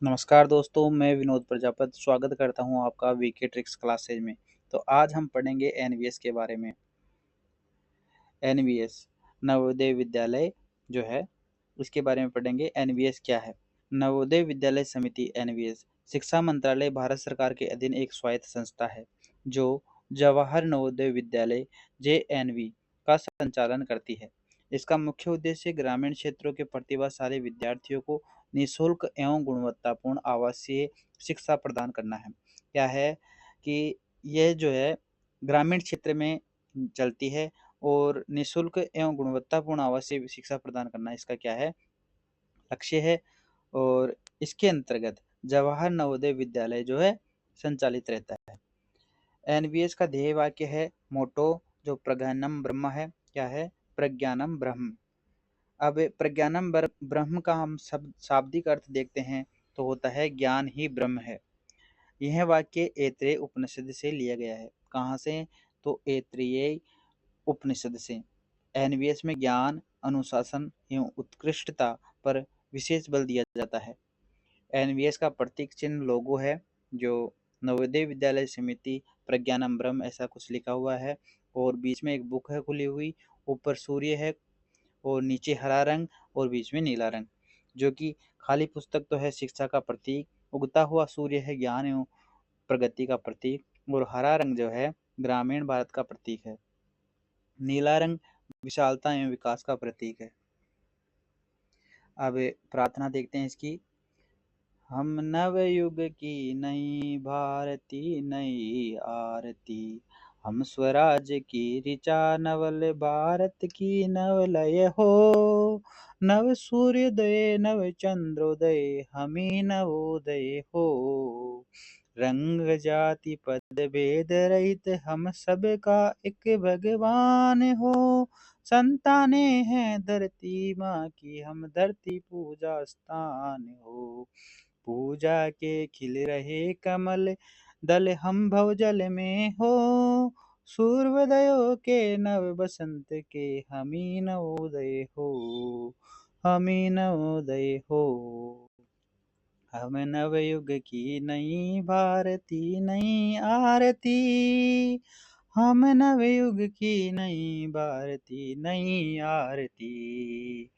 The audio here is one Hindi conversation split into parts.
नमस्कार दोस्तों, मैं विनोद प्रजापति स्वागत करता हूं आपका वीके ट्रिक्स क्लासेज में। तो आज हम पढ़ेंगे एनवीएस के बारे में। एनवीएस नवोदय विद्यालय जो है उसके बारे में पढ़ेंगे। एनवीएस क्या है? नवोदय विद्यालय समिति एनवीएस शिक्षा मंत्रालय भारत सरकार के अधीन एक स्वायत्त संस्था है जो जवाहर नवोदय विद्यालय जेएनवी का संचालन करती है। इसका मुख्य उद्देश्य ग्रामीण क्षेत्रों के प्रतिभाशाली विद्यार्थियों को निःशुल्क एवं गुणवत्तापूर्ण आवासीय शिक्षा प्रदान करना है। क्या है कि यह जो है ग्रामीण क्षेत्र में चलती है और निःशुल्क एवं गुणवत्तापूर्ण आवासीय शिक्षा प्रदान करना इसका क्या है? लक्ष्य है। और इसके अंतर्गत जवाहर नवोदय विद्यालय जो है संचालित रहता है। एनवीएस का ध्येय वाक्य है मोटो जो प्रज्ञानम ब्रह्म है। क्या है? प्रज्ञानम ब्रह्म। अब प्रज्ञानम ब्रह्म का हम सब शाब्दिक अर्थ देखते हैं तो होता है ज्ञान ही ब्रह्म है। यह वाक्य ऐतरेय उपनिषद से लिया गया है। कहाँ से? तो ऐतरेय उपनिषद से। एनवीएस में ज्ञान, अनुशासन एवं उत्कृष्टता पर विशेष बल दिया जाता है। एनवीएस का प्रतीक चिन्ह लोगो है जो नवोदय विद्यालय समिति प्रज्ञानम ब्रह्म ऐसा कुछ लिखा हुआ है और बीच में एक बुक है खुली हुई, ऊपर सूर्य है और नीचे हरा रंग और बीच में नीला रंग, जो कि खाली पुस्तक तो है शिक्षा का प्रतीक, उगता हुआ सूर्य है ज्ञान एवं प्रगति का प्रतीक और हरा रंग जो है ग्रामीण भारत का प्रतीक है। नीला रंग विशालता एवं विकास का प्रतीक है। अब प्रार्थना देखते हैं इसकी। हम नवयुग की नई भारती नई आरती, हम स्वराज की ऋचा नवल भारत की नवलय हो। नव सूर्योदय नव चंद्रोदय हमी नवोदय हो। रंग जाति पद भेद रहित हम सब का एक भगवान हो। संताने हैं धरती माँ की हम धरती पूजा स्थान हो। पूजा के खिल रहे कमल दल हम भवजल में हो। सूर्योदयों के नव बसंत के हमी नवोदय हो। हमी नवोदय हो। हम नवयुग की नई भारती नई आरती, हम नवयुग की नई भारती नई आरती।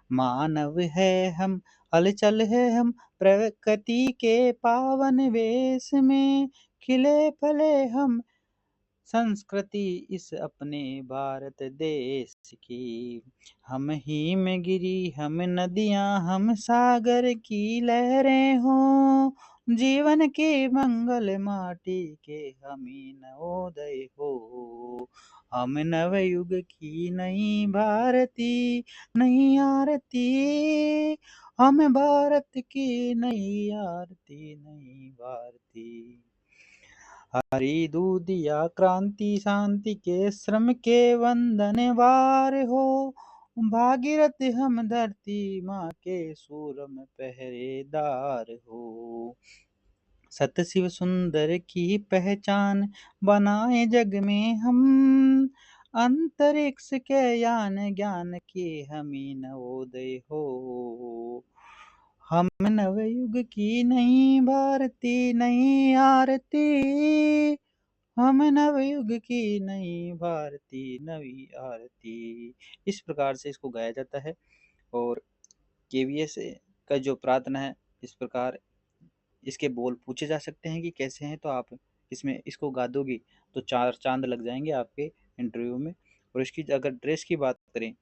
मानव है हम हलचल है हम प्रकृति के पावन वेश में, खिले फले हम संस्कृति इस अपने भारत देश की। हम हिम गिरी हम नदियां हम सागर की लहरें हो। जीवन के मंगल माटी के हमी नवोदय हो। हम नवयुग की नई भारती नई आरती, हम भारत की नई आरती नई भारती। हरि दूधिया क्रांति शांति के श्रम के वंदन वार हो। भागीरथ हम धरती माँ के सूरम पहरेदार हो। सत शिव सुंदर की पहचान बनाए जग में हम, अंतरिक्ष के यान ज्ञान के हमी नवोदय हो। हम नवयुग की नई भारती नई आरती, हम नवयुग की नई भारती नई आरती। इस प्रकार से इसको गाया जाता है। और केवीएस का जो प्रार्थना है इस प्रकार, इसके बोल पूछे जा सकते हैं कि कैसे हैं, तो आप इसमें इसको गा दोगे तो 4 चाँद लग जाएँगे आपके इंटरव्यू में। और इसकी अगर ड्रेस की बात करें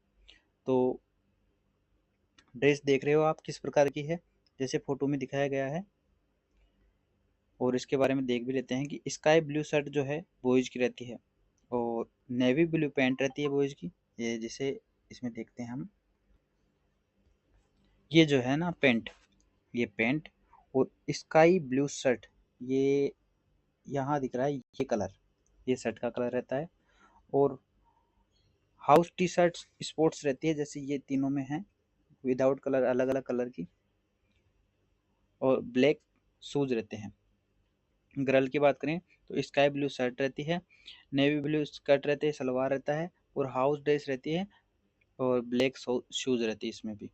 तो ड्रेस देख रहे हो आप किस प्रकार की है, जैसे फ़ोटो में दिखाया गया है। और इसके बारे में देख भी लेते हैं कि स्काई ब्लू शर्ट जो है बॉयज़ की रहती है और नेवी ब्लू पैंट रहती है बॉयज़ की। ये जैसे इसमें देखते हैं हम, ये जो है ना पैंट, ये पैंट और स्काई ब्लू शर्ट, ये यहाँ दिख रहा है ये कलर, ये शर्ट का कलर रहता है। और हाउस टी शर्ट स्पोर्ट्स रहती है, जैसे ये तीनों में है विदाउट कलर, अलग अलग कलर की। और ब्लैक शूज रहते हैं। गर्ल की बात करें तो स्काई ब्लू शर्ट रहती है, नेवी ब्लू स्कर्ट रहती है, सलवार रहता है और हाउस ड्रेस रहती है और ब्लैक शूज रहती है इसमें भी।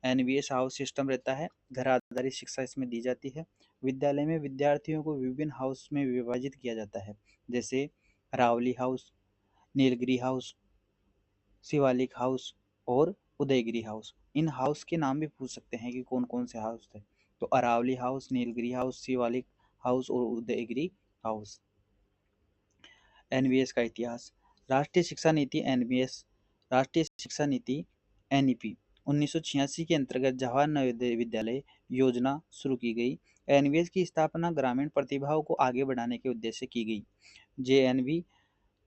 एनवीएस हाउस सिस्टम रहता है, घर आधारित शिक्षा इसमें दी जाती है। विद्यालय में विद्यार्थियों को विभिन्न हाउस में विभाजित किया जाता है, जैसे रावली house, Nilgiri house, Shivalik house और उदयगिरी हाउस। इन हाउस के नाम भी पूछ सकते हैं कि कौन कौन से हाउस थे। तो Aravali house, Nilgiri house, Shivalik house और उदयगिरी हाउस। एनवीएस का इतिहास। राष्ट्रीय शिक्षा नीति एनवीएस, राष्ट्रीय शिक्षा नीति एनईपी 1986 के अंतर्गत जवाहर नवोदय विद्यालय योजना शुरू की गई। एनवीएस की स्थापना ग्रामीण प्रतिभाओं को आगे बढ़ाने के उद्देश्य से की गई। जेएनवी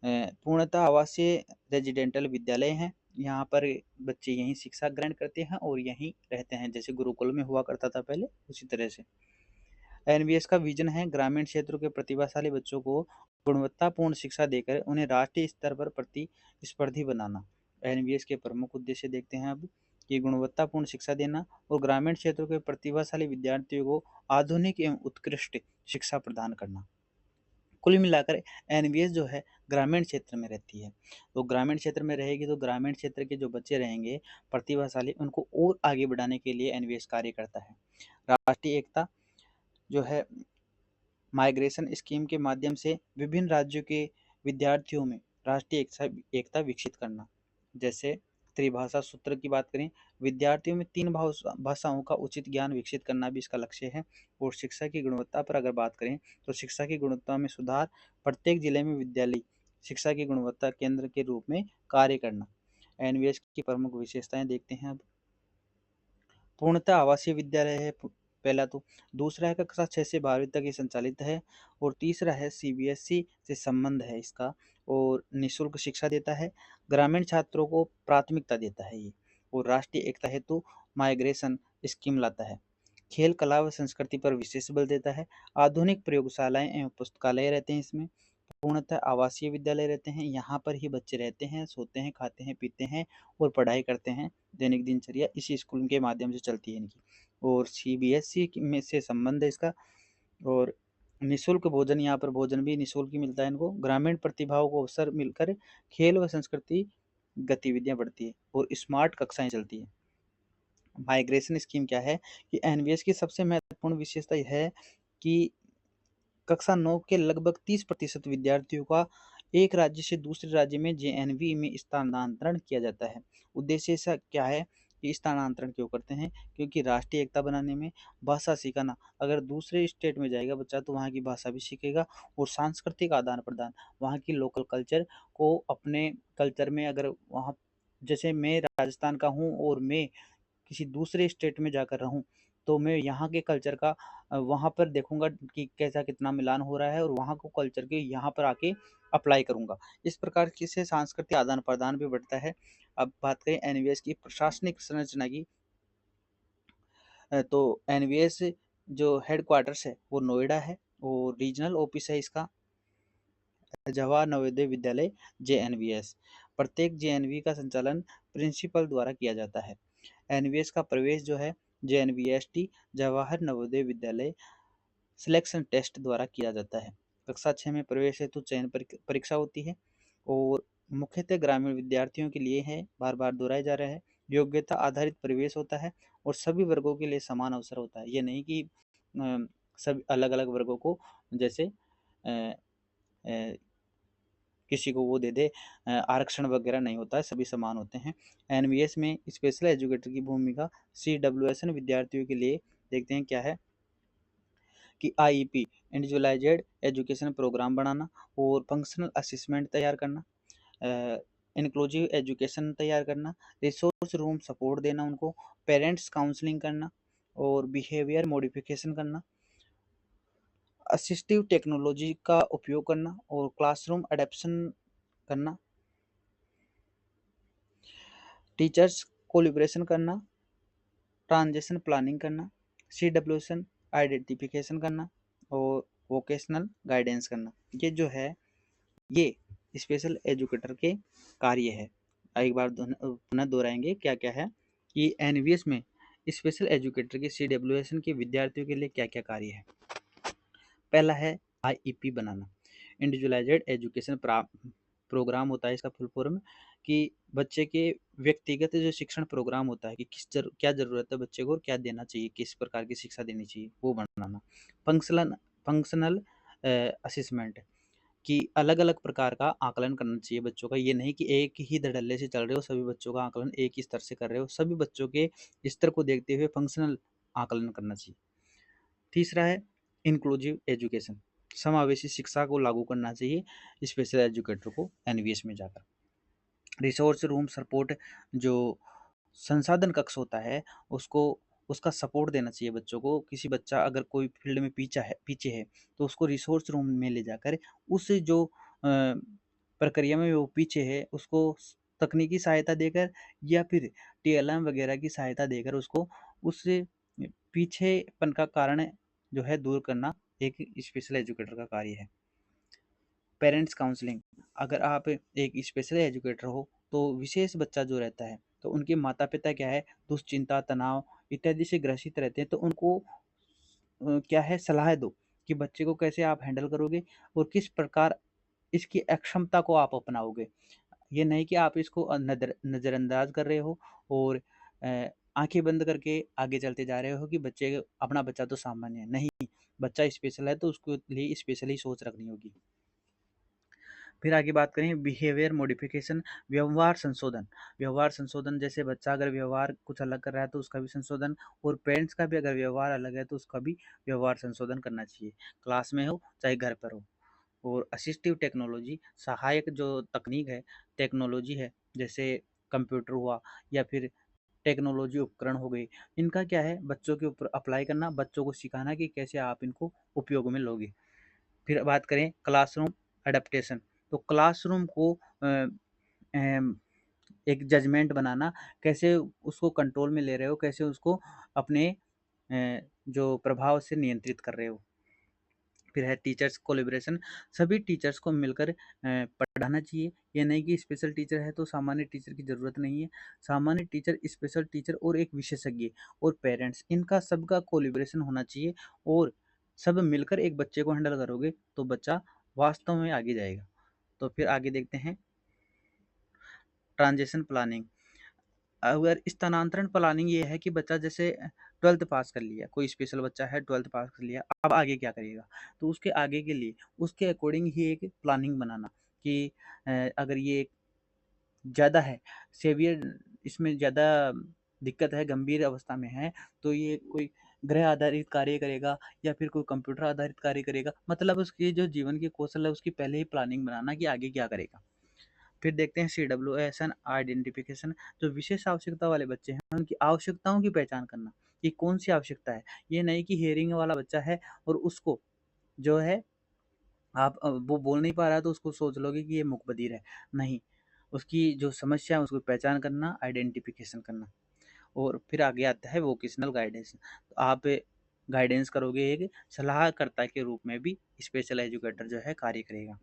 पूर्णतः आवासीय रेजिडेंटल विद्यालय हैं। यहाँ पर बच्चे यहीं शिक्षा ग्रहण करते हैं और यहीं रहते हैं, जैसे गुरुकुल में हुआ करता था पहले, उसी तरह से। एनवीएस का विजन है ग्रामीण क्षेत्रों के प्रतिभाशाली बच्चों को गुणवत्तापूर्ण शिक्षा देकर उन्हें राष्ट्रीय स्तर पर प्रतिस्पर्धी बनाना। एनवीएस के प्रमुख उद्देश्य देखते हैं अब, कि गुणवत्तापूर्ण शिक्षा देना और ग्रामीण क्षेत्रों के प्रतिभाशाली विद्यार्थियों को आधुनिक एवं उत्कृष्ट शिक्षा प्रदान करना। कुल मिलाकर एनवीएस जो है ग्रामीण क्षेत्र में रहती है। तो ग्रामीण क्षेत्र में रहेगी तो ग्रामीण क्षेत्र के जो बच्चे रहेंगे प्रतिभाशाली, उनको और आगे बढ़ाने के लिए एनवीएस कार्य करता है। राष्ट्रीय एकता जो है, माइग्रेशन स्कीम के माध्यम से विभिन्न राज्यों के विद्यार्थियों में राष्ट्रीय एकता विकसित करना। जैसे त्रिभाषा सूत्र की बात करें, विद्यार्थियों में 3 भाषाओं का उचित ज्ञान विकसित करना भी इसका लक्ष्य है। और शिक्षा की गुणवत्ता पर अगर बात करें तो शिक्षा की गुणवत्ता में सुधार, प्रत्येक जिले में विद्यालय शिक्षा की गुणवत्ता केंद्र के रूप में कार्य करना। एनवीएस की प्रमुख विशेषताएं देखते हैं अब। पूर्णतः आवासीय विद्यालय है पहला, तो दूसरा है कक्षा 6 से 12वीं तक ये संचालित है, और तीसरा है सीबीएसई से संबंध है इसका, और निःशुल्क शिक्षा देता है, ग्रामीण छात्रों को प्राथमिकता देता है ये, और राष्ट्रीय एकता हेतु माइग्रेशन स्कीम लाता है, खेल कला व संस्कृति पर विशेष बल देता है, आधुनिक प्रयोगशालाएं एवं पुस्तकालय रहते हैं इसमें, पूर्णतः आवासीय विद्यालय रहते हैं, यहाँ पर ही बच्चे रहते हैं, सोते हैं, खाते हैं, पीते हैं और पढ़ाई करते हैं। दैनिक दिनचर्या इसी स्कूल के माध्यम से चलती है इनकी। और सीबीएसई में से संबंध है इसका, और निःशुल्क भोजन, यहाँ पर भोजन भी निःशुल्क ही मिलता है इनको, ग्रामीण प्रतिभाओं को अवसर मिलकर खेल व संस्कृति गतिविधियां बढ़ती है, और स्मार्ट कक्षाएं चलती है। माइग्रेशन स्कीम क्या है कि एनवीएस की सबसे महत्वपूर्ण विशेषता यह है कि कक्षा 9 के लगभग 30% विद्यार्थियों का एक राज्य से दूसरे राज्य में जेएनवी में स्थानांतरण किया जाता है। उद्देश्य ऐसा क्या है कि स्थानांतरण क्यों करते हैं? क्योंकि राष्ट्रीय एकता बनाने में भाषा सीखना, अगर दूसरे स्टेट में जाएगा बच्चा तो वहाँ की भाषा भी सीखेगा, और सांस्कृतिक आदान प्रदान, वहाँ की लोकल कल्चर को अपने कल्चर में, अगर वहाँ, जैसे मैं राजस्थान का हूँ और मैं किसी दूसरे स्टेट में जाकर रहूं, तो मैं यहाँ के कल्चर का वहाँ पर देखूंगा कि कैसा कितना मिलान हो रहा है, और वहाँ को कल्चर के यहाँ पर आके अप्लाई करूंगा। इस प्रकार की से सांस्कृतिक आदान प्रदान भी बढ़ता है। अब बात करें एनवीएस की प्रशासनिक संरचना की, तो एनवीएस जो हेड क्वार्टर्स है वो नोएडा है, और रीजनल ऑफिस है इसका जवाहर नवोदय विद्यालय जेएनवीएस। प्रत्येक जेएनवी का संचालन प्रिंसिपल द्वारा किया जाता है। एनवीएस का प्रवेश जो है जेएनवीएसटी जवाहर नवोदय विद्यालय सिलेक्शन टेस्ट द्वारा किया जाता है। कक्षा 6 में प्रवेश हेतु चयन परीक्षा होती है, और मुख्यतः ग्रामीण विद्यार्थियों के लिए है, बार बार दोहराया जा रहा है। योग्यता आधारित प्रवेश होता है, और सभी वर्गों के लिए समान अवसर होता है। ये नहीं कि सभी अलग अलग वर्गों को, जैसे अ, अ, किसी को वो दे दे, आरक्षण वगैरह नहीं होता है, सभी समान होते हैं। एनवीएस में स्पेशल एजुकेटर की भूमिका, सीडब्ल्यूएसएन विद्यार्थियों के लिए देखते हैं क्या है कि आईईपी इंडिविजुअलाइज्ड एजुकेशन प्रोग्राम बनाना, और फंक्शनल असेसमेंट तैयार करना, इंक्लूसिव एजुकेशन तैयार करना, रिसोर्स रूम सपोर्ट देना उनको, पेरेंट्स काउंसलिंग करना, और बिहेवियर मॉडिफिकेशन करना, असिस्टिव टेक्नोलॉजी का उपयोग करना, और क्लासरूम अडेप्शन करना, टीचर्स कोलिब्रेशन करना, ट्रांजेक्शन प्लानिंग करना, सीडब्ल्यूएसएन आइडेंटिफिकेशन करना, और वोकेशनल गाइडेंस करना। ये जो है ये स्पेशल एजुकेटर के कार्य है। एक बार पुनः दोहराएंगे क्या क्या है कि एनवीएस में स्पेशल एजुकेटर के सीडब्ल्यूएसएन के विद्यार्थियों के लिए क्या क्या कार्य है। पहला है आईईपी बनाना, इंडिविजुअलाइज्ड एजुकेशन प्रोग्राम होता है, इसका फुल फॉर्म कि बच्चे के व्यक्तिगत जो शिक्षण प्रोग्राम होता है कि क्या ज़रूरत है बच्चे को और क्या देना चाहिए, किस प्रकार की शिक्षा देनी चाहिए, वो बनाना। फंक्शनल फंक्शनल असेसमेंट कि अलग-अलग प्रकार का आकलन करना चाहिए बच्चों का। ये नहीं कि एक ही धड़ल्ले से चल रहे हो, सभी बच्चों का आकलन एक ही स्तर से कर रहे हो। सभी बच्चों के स्तर को देखते हुए फंक्शनल आकलन करना चाहिए। तीसरा है इंक्लूसिव एजुकेशन, समावेशी शिक्षा को लागू करना चाहिए स्पेशल एजुकेटर को एनवीएस में जाकर। रिसोर्स रूम सपोर्ट, जो संसाधन कक्ष होता है उसको उसका सपोर्ट देना चाहिए बच्चों को। किसी बच्चा अगर कोई फील्ड में पीछे है तो उसको रिसोर्स रूम में ले जाकर उस जो प्रक्रिया में वो पीछे है उसको तकनीकी सहायता देकर या फिर टीएलएम वगैरह की सहायता देकर उसको उस पीछेपन का कारण जो है दूर करना एक स्पेशल एजुकेटर का कार्य है। पेरेंट्स काउंसलिंग, अगर आप एक स्पेशल एजुकेटर हो तो विशेष बच्चा जो रहता है तो उनके माता पिता क्या है दुश्चिंता तनाव इत्यादि से ग्रसित रहते हैं, तो उनको क्या है सलाह दो कि बच्चे को कैसे आप हैंडल करोगे और किस प्रकार इसकी अक्षमता को आप अपनाओगे। ये नहीं कि आप इसको नज़रअंदाज कर रहे हो और आंखें बंद करके आगे चलते जा रहे हो कि बच्चे अपना बच्चा तो सामान्य है। नहीं, बच्चा स्पेशल है तो उसके लिए स्पेशली सोच रखनी होगी। फिर आगे बात करें बिहेवियर मॉडिफिकेशन, व्यवहार संशोधन। व्यवहार संशोधन जैसे बच्चा अगर व्यवहार कुछ अलग कर रहा है तो उसका भी संशोधन, और पेरेंट्स का भी अगर व्यवहार अलग है तो उसका भी व्यवहार संशोधन करना चाहिए, क्लास में हो चाहे घर पर हो। और असिस्टिव टेक्नोलॉजी, सहायक जो तकनीक है, टेक्नोलॉजी है, जैसे कंप्यूटर हुआ या फिर टेक्नोलॉजी उपकरण हो गई, इनका क्या है बच्चों के ऊपर अप्लाई करना, बच्चों को सिखाना कि कैसे आप इनको उपयोग में लोगे। फिर बात करें क्लासरूम एडेप्टेशन, तो क्लासरूम को अम, एक जजमेंट बनाना, कैसे उसको कंट्रोल में ले रहे हो, कैसे उसको अपने जो प्रभाव से नियंत्रित कर रहे हो। फिर है टीचर्स कोलैबोरेशन, सभी टीचर्स को मिलकर पढ़ाना चाहिए। ये नहीं कि स्पेशल टीचर है तो सामान्य टीचर की ज़रूरत नहीं है। सामान्य टीचर, स्पेशल टीचर और एक विशेषज्ञ और पेरेंट्स, इनका सबका कोलैबोरेशन होना चाहिए और सब मिलकर एक बच्चे को हैंडल करोगे तो बच्चा वास्तव में आगे जाएगा। तो फिर आगे देखते हैं ट्रांजिशन प्लानिंग। अगर स्थानांतरण प्लानिंग ये है कि बच्चा जैसे 12th पास कर लिया, कोई स्पेशल बच्चा है 12th पास कर लिया, अब आगे क्या करेगा? तो उसके आगे के लिए उसके अकॉर्डिंग ही एक प्लानिंग बनाना कि अगर ये ज़्यादा है, सीवियर इसमें ज़्यादा दिक्कत है, गंभीर अवस्था में है, तो ये कोई गृह आधारित कार्य करेगा या फिर कोई कंप्यूटर आधारित कार्य करेगा। मतलब उसके जो जीवन के कौशल है उसकी पहले ही प्लानिंग बनाना कि आगे क्या करेगा। फिर देखते हैं सीडब्ल्यूएसएन आइडेंटिफिकेशन, जो विशेष आवश्यकता वाले बच्चे हैं उनकी आवश्यकताओं की पहचान करना कि कौन सी आवश्यकता है। ये नहीं कि हियरिंग वाला बच्चा है और उसको जो है आप वो बोल नहीं पा रहा है तो उसको सोच लोगे कि ये मूक-बधिर है। नहीं, उसकी जो समस्या है उसको पहचान करना, आइडेंटिफिकेशन करना। और फिर आगे आता है वोकेशनल गाइडेंस। तो आप गाइडेंस करोगे, एक सलाहकर्ता के रूप में भी स्पेशल एजुकेटर जो है कार्य करेगा।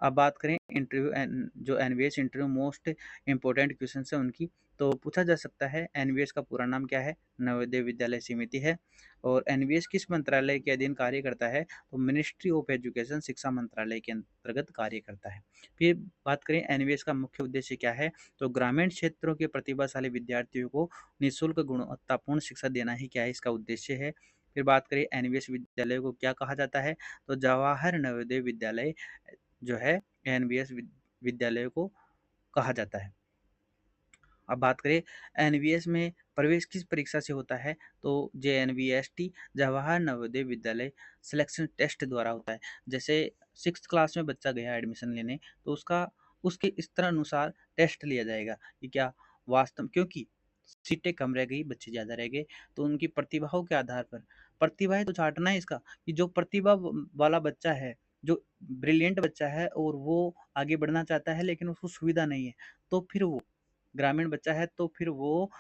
अब बात करें इंटरव्यू जो NVS interview most important question है उनकी, तो पूछा जा सकता है एनवीएस का पूरा नाम क्या है? नवोदय विद्यालय समिति है। और एनवीएस किस मंत्रालय के अधीन कार्य करता है? तो मिनिस्ट्री ऑफ एजुकेशन, शिक्षा मंत्रालय के अंतर्गत कार्य करता है। फिर बात करें एनवीएस का मुख्य उद्देश्य क्या है? तो ग्रामीण क्षेत्रों के प्रतिभाशाली विद्यार्थियों को निःशुल्क गुणवत्तापूर्ण शिक्षा देना ही क्या है इसका उद्देश्य है। फिर बात करें एनवीएस विद्यालय को क्या कहा जाता है? तो जवाहर नवोदय विद्यालय जो है एनवीएस विद्यालय को कहा जाता है। अब बात करें एनवीएस में प्रवेश किस परीक्षा से होता है? तो जेएनवीएसटी, जवाहर नवोदय विद्यालय सिलेक्शन टेस्ट द्वारा होता है। जैसे 6th क्लास में बच्चा गया एडमिशन लेने तो उसका उसके स्तर अनुसार टेस्ट लिया जाएगा कि क्या वास्तव, क्योंकि सीटें कम रह गई, बच्चे ज़्यादा रह गए, तो उनकी प्रतिभाओं के आधार पर, प्रतिभाएं तो छांटना है इसका कि जो प्रतिभा वाला बच्चा है, जो ब्रिलियंट बच्चा है और वो आगे बढ़ना चाहता है लेकिन उसको सुविधा नहीं है, तो फिर वो ग्रामीण बच्चा है तो फिर वो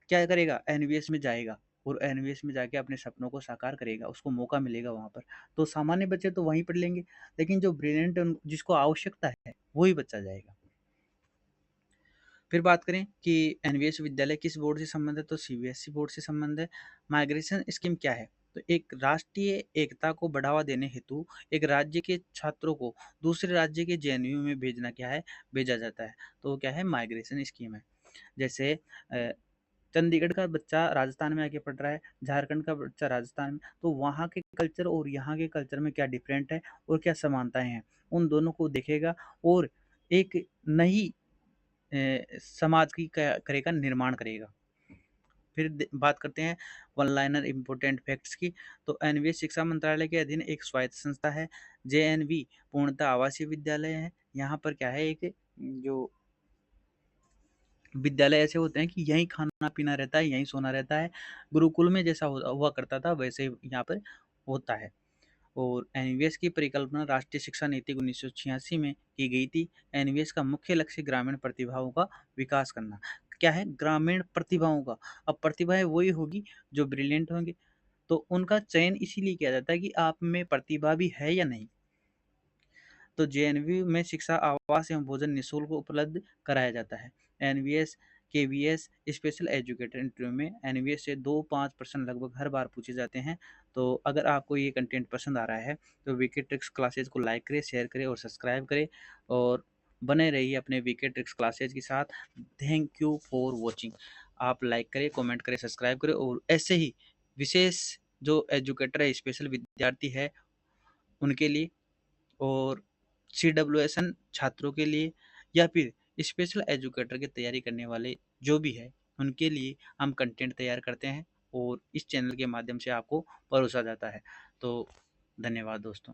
क्या करेगा? एनवीएस में जाएगा और एनवीएस में जाके अपने सपनों को साकार करेगा, उसको मौका मिलेगा वहाँ पर। तो सामान्य बच्चे तो वहीं पढ़ लेंगे, लेकिन जो ब्रिलियंट है जिसको आवश्यकता है वही बच्चा जाएगा। फिर बात करें कि एनवीएस विद्यालय किस बोर्ड से संबंधित है? तो सीबीएसई बोर्ड से संबंध है। माइग्रेशन स्कीम क्या है? तो एक राष्ट्रीय एकता को बढ़ावा देने हेतु एक राज्य के छात्रों को दूसरे राज्य के जेएनयू में भेजना क्या है, भेजा जाता है। तो वो क्या है, माइग्रेशन स्कीम है। जैसे चंडीगढ़ का बच्चा राजस्थान में आके पढ़ रहा है, झारखंड का बच्चा राजस्थान में, तो वहाँ के कल्चर और यहाँ के कल्चर में क्या डिफरेंट है और क्या समानताएं हैं, उन दोनों को देखेगा और एक नई समाज की करेगा, निर्माण करेगा। फिर बात करते हैं वन लाइनर इम्पोर्टेंट फैक्ट्स की। तो एनवीएस शिक्षा मंत्रालय के अधीन एक स्वायत्त संस्था है। जेएनवी पूर्णतः आवासीय विद्यालय है। यहाँ पर क्या है, एक जो विद्यालय ऐसे होते हैं कि यहीं खाना पीना रहता है, यहीं सोना रहता है। गुरुकुल में जैसा हुआ करता था वैसे ही यहाँ पर होता है। और एनवीएस की परिकल्पना राष्ट्रीय शिक्षा नीति 1986 में की गई थी। एनवीएस का मुख्य लक्ष्य ग्रामीण प्रतिभाओं का विकास करना। क्या है, ग्रामीण प्रतिभाओं का। अब प्रतिभाएं वही होगी जो ब्रिलियंट होंगे, तो उनका चयन इसीलिए किया जाता है कि आप में प्रतिभा भी है या नहीं। तो जेएनवी में शिक्षा, आवास एवं भोजन निःशुल्क उपलब्ध कराया जाता है। NVS, KVS, special educator interview में एनवीएस से 2-5 प्रश्न लगभग हर बार पूछे जाते हैं। तो अगर आपको ये कंटेंट पसंद आ रहा है तो वीके ट्रिक्स क्लासेज को लाइक करें, शेयर करें और सब्सक्राइब करें, और बने रहिए अपने वीके ट्रिक्स क्लासेज के साथ। Thank you for watching. आप लाइक करें, कमेंट करें, सब्सक्राइब करें, और ऐसे ही विशेष जो एजुकेटर है, स्पेशल विद्यार्थी है, उनके लिए, और सीडब्ल्यूएसएन छात्रों के लिए, या फिर स्पेशल एजुकेटर की तैयारी करने वाले जो भी है, उनके लिए हम कंटेंट तैयार करते हैं और इस चैनल के माध्यम से आपको परोसा जाता है। तो धन्यवाद दोस्तों।